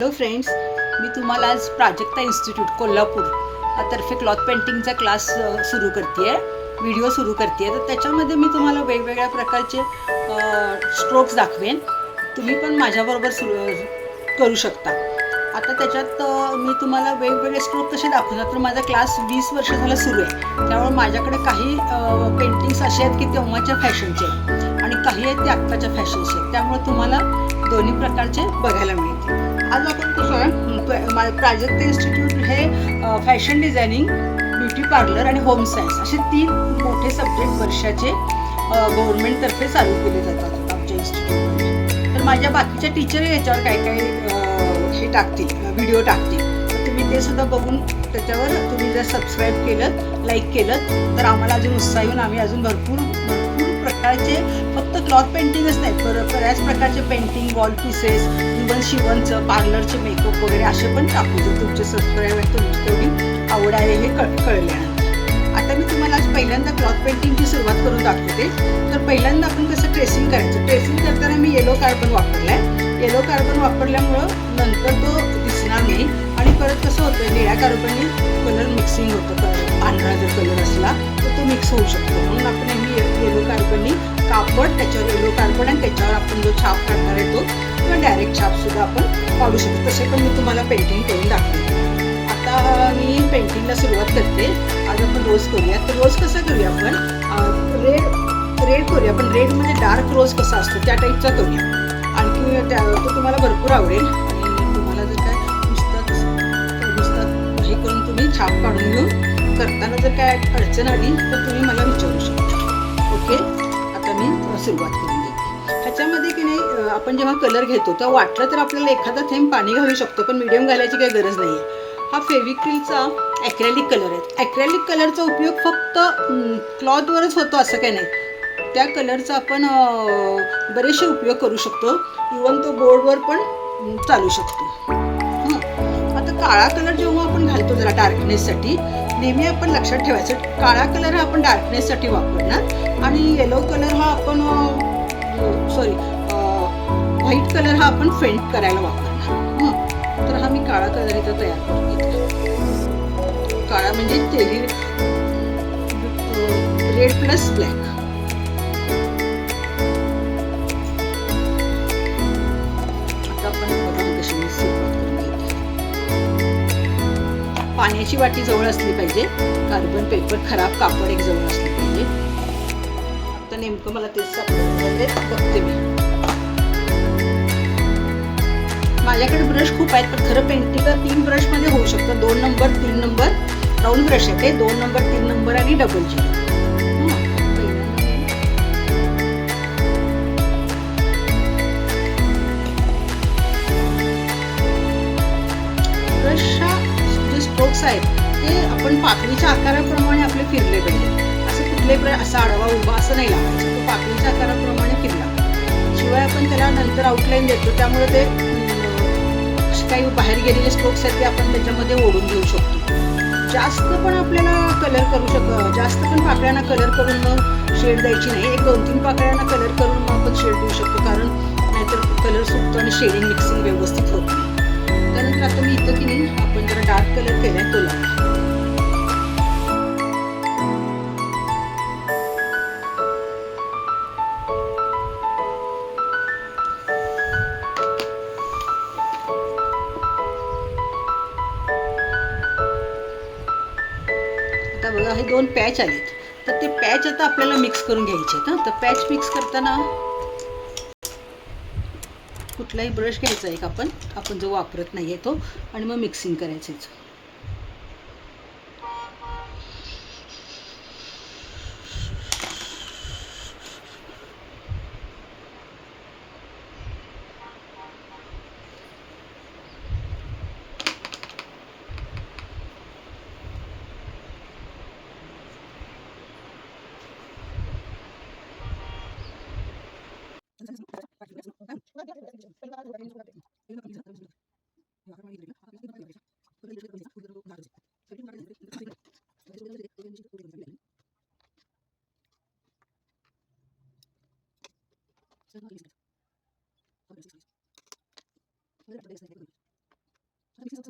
Hello friends, मी तुम्हाला आज Prajakta institute Kolhapur तर्फे क्लॉथ पेंटिंगचा क्लास सुरू करते आहे, व्हिडिओ सुरू करते आहे. तर त्याच्यामध्ये मी तुम्हाला वेगवेगळ्या प्रकारचे स्ट्रोक्स दाखवेन. तुम्ही पण माझ्याबरोबर सुरू करू शकता. आता त्याच्यात मी तुम्हाला वेगवेगळे स्ट्रोक कसे दाखवणार, तर माझा क्लास 20 वर्ष झाला सुरू आहे. त्यामुळे माझ्याकडे काही पेंटिंग्स असे आहेत की तेव्हाच्या फॅशनचे आणि काही आहेत ते आत्ताच्या फॅशनचे. त्यामुळे तुम्हाला दोन्ही प्रकारचे बघायला मिळतील. आज आपण कसं प्राजक्ता इन्स्टिट्यूट हे फॅशन डिझायनिंग, ब्युटी पार्लर आणि होम सायन्स असे 3 मोठे सब्जेक्ट वर्षाचे गव्हर्नमेंटतर्फे चालू केले जातात आमच्या इन्स्टिट्यूटमध्ये. तर माझ्या बाकीच्या टीचर याच्यावर काय काय हे टाकतील, व्हिडिओ टाकतील. तर तुम्ही ते सुद्धा बघून त्याच्यावर तुम्ही जर सबस्क्राईब केलं, लाईक केलं तर आम्हाला अजून उत्साह येऊन आम्ही अजून भरपूर प्रकारचे फक्त क्लॉथ पेंटिंगच नाही, बऱ्याच प्रकारचे पेंटिंग, वॉल पीसेस, इव्हन शिवणचं, पार्लरचे मेकअप वगैरे असे पण टाकू. जर तुमचे सबस्क्राईबर तुमची तेवढी आवड आहे हे कळल्यानंतर. आता मी तुम्हाला आज पहिल्यांदा क्लॉथ पेंटिंगची सुरुवात करून दाखवते. तर पहिल्यांदा आपण कसं ट्रेसिंग करायचं. ट्रेसिंग करताना मी येलो कार्बन वापरला आहे. येलो कार्बन वापरल्यामुळं नंतर तो दिसणार नाही आणि परत कसं होतं, निळ्या कार्बनने कलर मिक्सिंग होतं. पांढरा जर कलर असला तर तो मिक्स होऊ शकतो. म्हणून आपण नेहमी येलो कार्बननी कापड, त्याच्यावर येलो कार्बन आणि त्याच्यावर आपण जो छाप काढणार आहे तो किंवा डायरेक्ट छाप सुद्धा आपण काढू शकतो. तसे पण मी तुम्हाला पेंटिंग करून दाखवते. आता मी पेंटिंगला सुरुवात करते. आज आपण रोज करूया. तर रोज कसा करूया आपण, रेड करूया. आपण रेड म्हणजे डार्क रोज कसा असतो त्या टाईपचा करूया. आणखी तो तुम्हाला भरपूर आवडेल. आणि तुम्हाला जर काय नुसतं हे करून तुम्ही छाप काढून घेऊन करताना जर काय अडचण आली तर तुम्ही मला विचारू शकता. ओके, आता मी सुरुवात करून देते. ह्याच्यामध्ये की नाही, आपण जेव्हा कलर घेतो तेव्हा वाटलं तर आपल्याला एखादा थेंब पाणी घालू शकतो, पण मीडियम घालायची काही गरज नाही आहे. हा फेविक्रिलचा ॲक्रेलिक कलर आहे. ॲक्रेलिक कलरचा उपयोग फक्त क्लॉथवरच होतो असं काही नाही. त्या कलरचा आपण बरेचसे उपयोग करू शकतो. इवन तो बोर्डवर पण चालू शकतो. आता काळा कलर जेव्हा आपण घालतो जरा डार्कनेससाठी, नेहमी आपण लक्षात ठेवायचं, काळा कलर हा आपण डार्कनेससाठी वापरणार आणि येलो कलर हा आपण व्हाईट कलर हा आपण फेंट करायला वापरणार. तर हा मी काळा कलर इथं तयार करून घेतला. काळा म्हणजे रेड प्लस ब्लॅक. आता आपण बघा कशी मी सुरुवात करून घेते. पाण्याची वाटी जवळ असली पाहिजे, कार्बन पेपर, खराब कापड एक जवळ असली पाहिजे. आता नेमकं मला तेच बघते मी. माझ्याकडे ब्रश खूप आहेत, पण खरं पेंटिंग 3 ब्रश मध्ये होऊ शकतं. 2 नंबर, 3 नंबर राऊंड ब्रश आहे. 2 नंबर, 3 नंबर आणि डबल जी. ब्रशच्या जे स्ट्रोक्स आहेत ते आपण पाकळीच्या आकाराप्रमाणे आपले फिरले पाहिजे. असं कुठले ब्रश असा आडवा उभा असं नाही लावायचं. तो पाकळीच्या आकाराप्रमाणे फिरला. शिवाय आपण त्याला नंतर आउटलाईन देतो, त्यामुळे ते काही बाहेर गेलेले स्ट्रोक्स आहेत ते आपण त्याच्यामध्ये ओढून घेऊ शकतो. जास्त पण आपल्याला कलर करू जास्त पण पाकळ्यांना कलर करून मग शेड द्यायची नाही. 1-2-3 पाकळ्यांना कलर करून मग आपण शेड देऊ शकतो, कारण नाहीतर कलर सुटतो आणि शेडिंग मिक्सिंग व्यवस्थित होत नाही. त्यानंतर आता मी इथं की नाही आपण जरा डार्क कलर केलाय तो लावला. आता बघा हे 2 पॅच आलेत, तर ते पॅच आता आपल्याला मिक्स करून घ्यायचे आहेत. तर पॅच मिक्स करताना कुठलाही ब्रश घ्यायचा एक आपण जो वापरत नाही आहे तो, आणि मग मिक्सिंग करायचं. Thank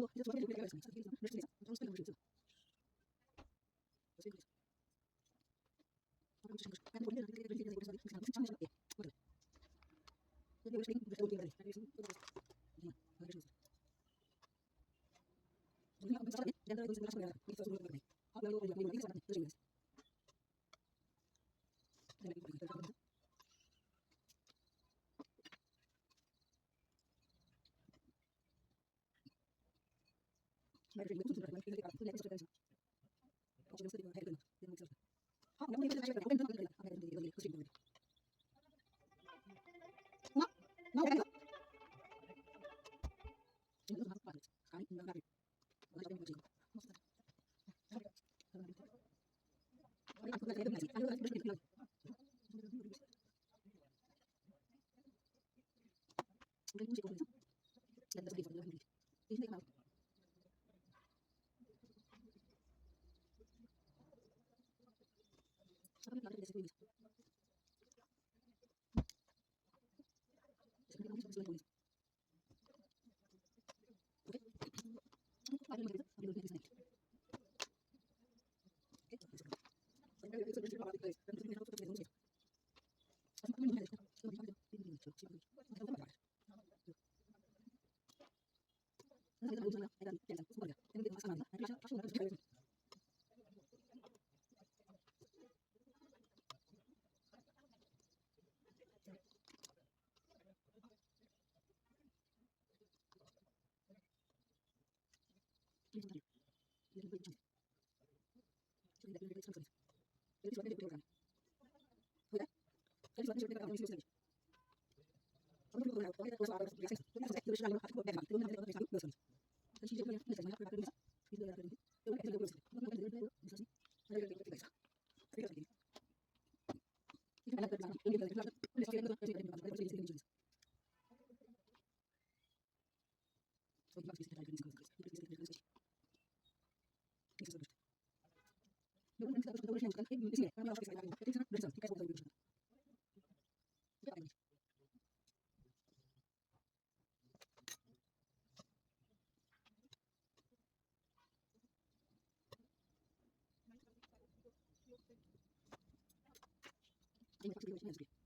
you.